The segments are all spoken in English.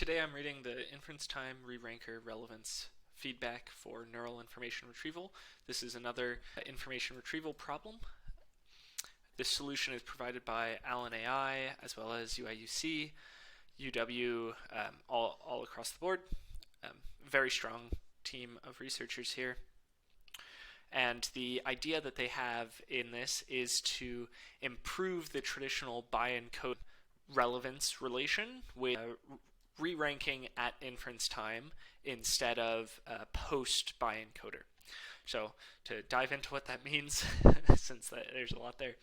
Today I'm reading the inference time re-ranker relevance feedback for neural information retrieval. This is another information retrieval problem. This solution is provided by Allen AI as well as UIUC, UW, all across the board. Very strong team of researchers here. And the idea that they have in this is to improve the traditional by-encode relevance relation with re-ranking at inference time instead of post by-encoder. So to dive into what that means, since there's a lot there,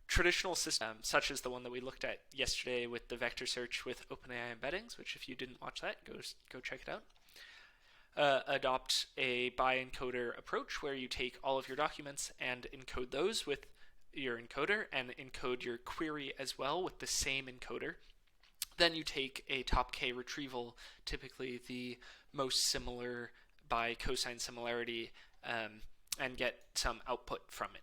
traditional systems such as the one that we looked at yesterday with the vector search with OpenAI embeddings, which if you didn't watch that, go check it out, adopt a by-encoder approach where you take all of your documents and encode those with your encoder and encode your query as well with the same encoder. Then you take a top K retrieval, typically the most similar by cosine similarity, and get some output from it.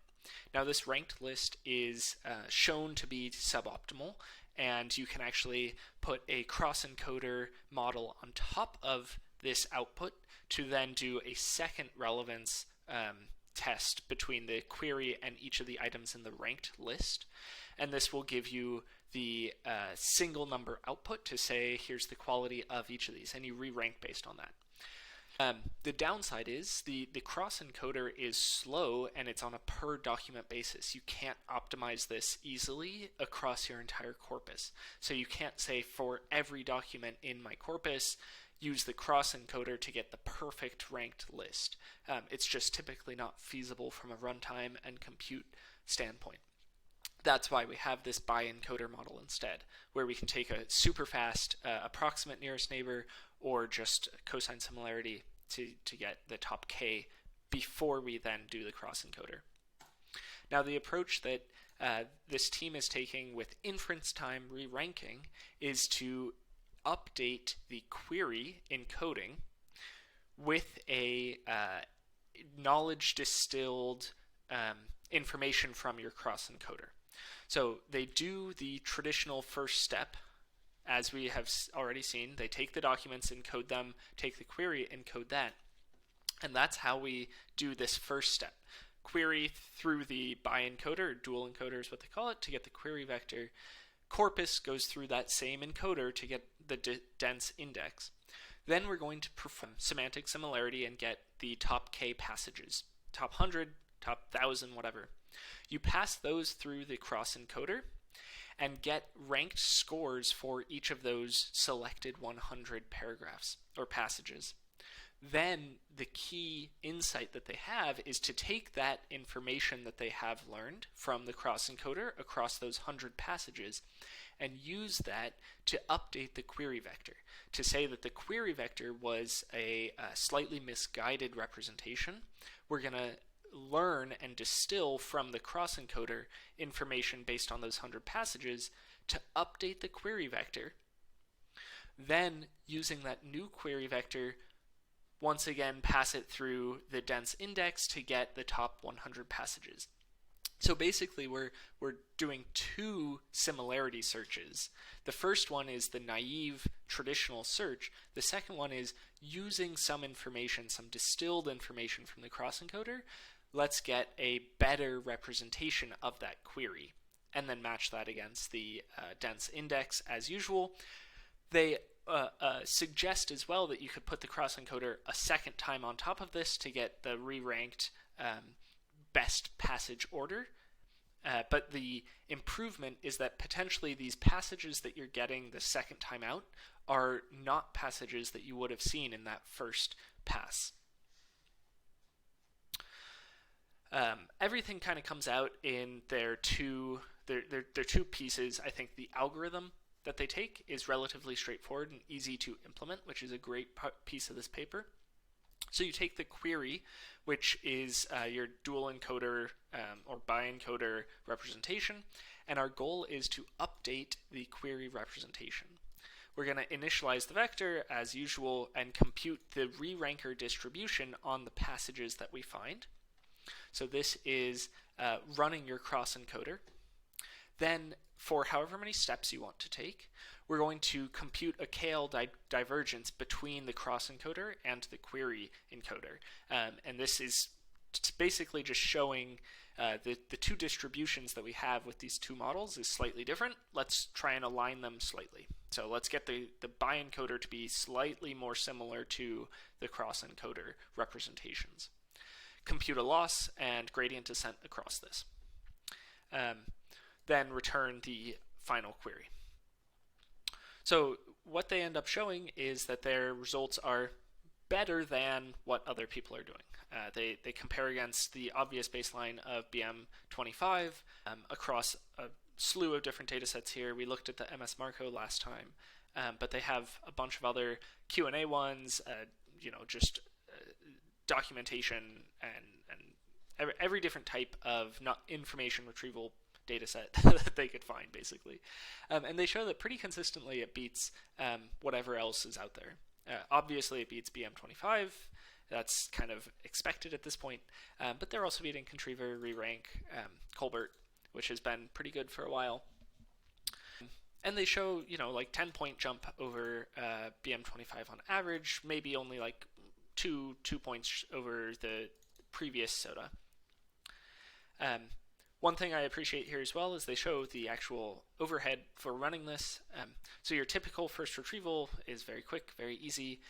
Now this ranked list is shown to be suboptimal, and you can actually put a cross-encoder model on top of this output to then do a second relevance test between the query and each of the items in the ranked list. And this will give you the single number output to say, here's the quality of each of these, and you re-rank based on that. The downside is the cross encoder is slow and it's on a per document basis. You can't optimize this easily across your entire corpus. So you can't say for every document in my corpus, use the cross encoder to get the perfect ranked list. It's just typically not feasible from a runtime and compute standpoint. That's why we have this by-encoder model instead, where we can take a super fast approximate nearest neighbor or just cosine similarity to get the top K before we then do the cross-encoder. Now the approach that this team is taking with inference time re-ranking is to update the query encoding with a knowledge distilled information from your cross-encoder. So they do the traditional first step, as we have already seen. They take the documents, encode them, take the query, encode that. And that's how we do this first step. Query through the by-encoder, or dual encoder is what they call it, to get the query vector. Corpus goes through that same encoder to get the dense index. Then we're going to perform semantic similarity and get the top K passages, top 100, top 1,000, whatever. You pass those through the cross encoder and get ranked scores for each of those selected 100 paragraphs or passages. Then the key insight that they have is to take that information that they have learned from the cross encoder across those 100 passages and use that to update the query vector, to say that the query vector was a slightly misguided representation. We're going to learn and distill from the cross-encoder information based on those 100 passages to update the query vector. Then, using that new query vector, once again pass it through the dense index to get the top 100 passages. So basically we're doing two similarity searches. The first one is the naive traditional search. The second one is using some information, some distilled information from the cross-encoder. Let's get a better representation of that query and then match that against the dense index as usual. They suggest as well that you could put the cross-encoder a second time on top of this to get the re-ranked best passage order. But the improvement is that potentially these passages that you're getting the second time out are not passages that you would have seen in that first pass. Everything kind of comes out in their two pieces. I think the algorithm that they take is relatively straightforward and easy to implement, which is a great piece of this paper. So you take the query, which is your dual encoder or bi-encoder representation, and our goal is to update the query representation. We're going to initialize the vector as usual and compute the re-ranker distribution on the passages that we find. So this is running your cross encoder. Then for however many steps you want to take, we're going to compute a KL divergence between the cross encoder and the query encoder. And this is basically just showing the two distributions that we have with these two models is slightly different. Let's try and align them slightly. So let's get the bi-encoder to be slightly more similar to the cross encoder representations. Compute a loss and gradient descent across this. Then return the final query. So what they end up showing is that their results are better than what other people are doing. They compare against the obvious baseline of BM25 across a slew of different data sets here. We looked at the MS Marco last time, but they have a bunch of other Q&A ones, just documentation and every different type of information retrieval data set that they could find, basically. And they show that pretty consistently it beats whatever else is out there. Obviously, it beats BM25. That's kind of expected at this point. But they're also beating Contriver, Re-Rank, Colbert, which has been pretty good for a while. And they show, like 10-point jump over BM25 on average, maybe only like two points over the previous soda. One thing I appreciate here as well is they show the actual overhead for running this. So your typical first retrieval is very quick, very easy,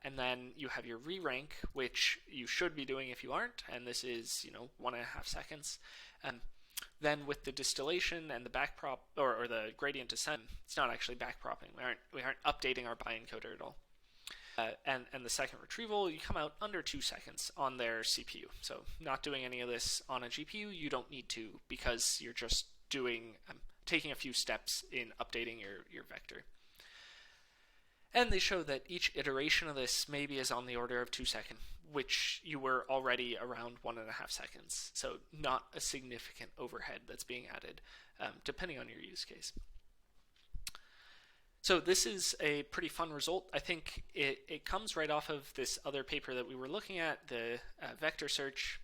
and then you have your re-rank, which you should be doing if you aren't, and this is 1.5 seconds. Then with the distillation and the backprop or the gradient descent, it's not actually backpropping. We aren't updating our bi-encoder at all. And the second retrieval, you come out under 2 seconds on their CPU. So not doing any of this on a GPU, you don't need to, because you're just doing taking a few steps in updating your vector. And they show that each iteration of this maybe is on the order of 2 seconds, which you were already around 1.5 seconds. So not a significant overhead that's being added, depending on your use case. So this is a pretty fun result. I think it comes right off of this other paper that we were looking at, the vector search,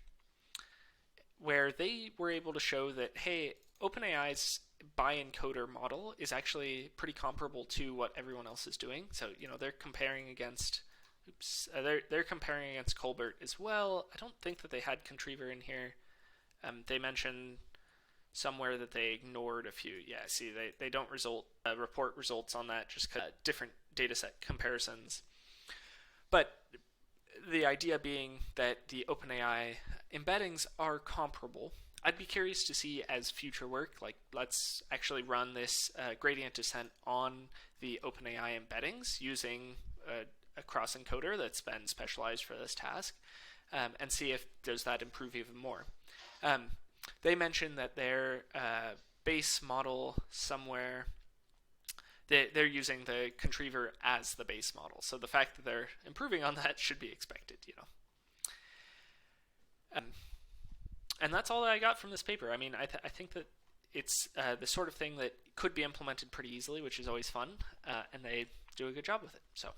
where they were able to show that, hey, OpenAI's bi-encoder model is actually pretty comparable to what everyone else is doing. So they're comparing against, they're comparing against Colbert as well. I don't think that they had Contriver in here. They mentioned somewhere that they ignored a few. Yeah, see, they don't report results on that, just different data set comparisons. But the idea being that the OpenAI embeddings are comparable. I'd be curious to see as future work, like let's actually run this gradient descent on the OpenAI embeddings using a cross encoder that's been specialized for this task, and see if does that improve even more. They mentioned that their base model somewhere, they're using the Contriver as the base model. So the fact that they're improving on that should be expected, And that's all that I got from this paper. I mean, I think that it's the sort of thing that could be implemented pretty easily, which is always fun, and they do a good job with it. So.